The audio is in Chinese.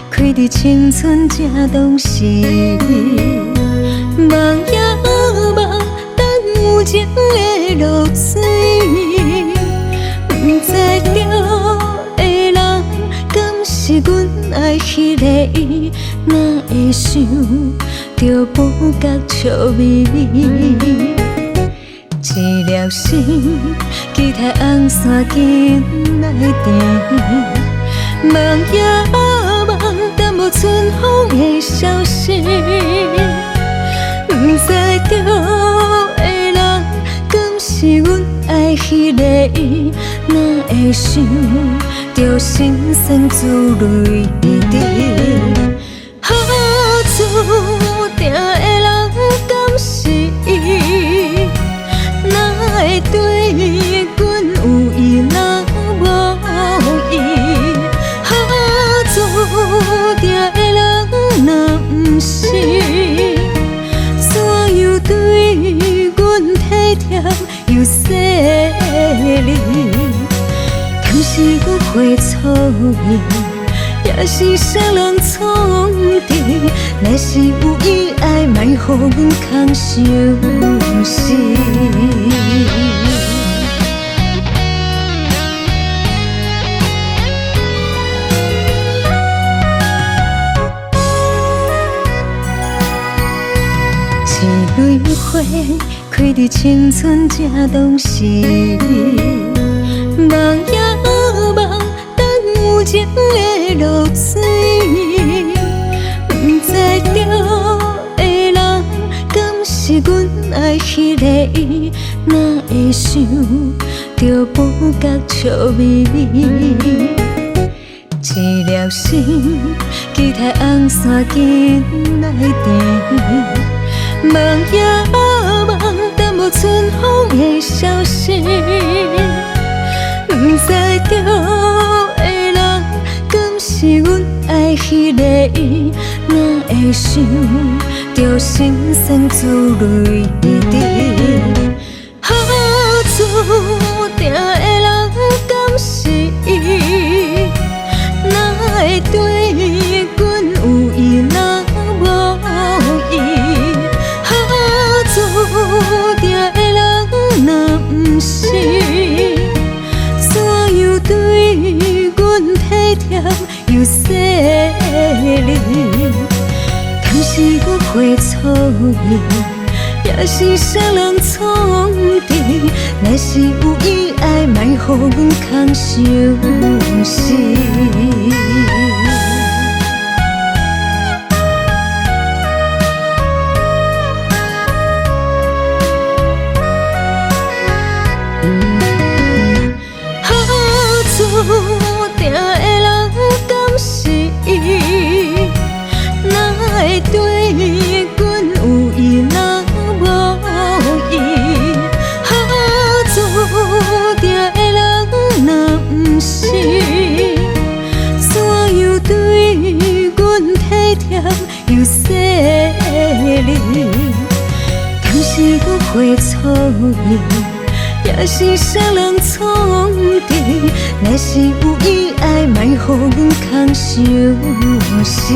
开伫青春正当时，梦也梦，等有情的露水，不知着的人敢是阮爱迄个伊，哪会想着不觉笑眯眯。一粒心，期待红线紧来填。梦也梦，等无春风的消息。不知着的人，敢是阮爱迄个伊，哪会想着心酸滋泪滴。好注定的人，敢是伊？哪会对阮有意，若无伊？好注定的人，若不是，怎样对阮体贴又细腻？敢是阮会错意，也是谁人创治？若是有意爱，莫予阮空伤心。一蕊花开伫青春正当时，梦也梦，等有情的露水。不知着的人，敢是阮爱迄个伊，哪会想着不觉笑眯眯。一粒心，期待红线紧来填。梦也梦，等无春风的消息。不知着的人，敢是阮爱迄个伊，哪会想着心酸滋泪滴。好注定的人，敢是伊？哪会对阮有意，若无伊？注定的人，若不是，怎样对阮体贴又细腻？敢是阮会错意，也是谁人创治？若是有意爱，莫予阮空伤心。注定的人，敢是伊？哪会对阮有意，若无伊？好注定的人，若不是，怎样对阮体贴又细腻？敢是阮会错意，也是谁人创治？若是有意爱，莫予阮空伤心。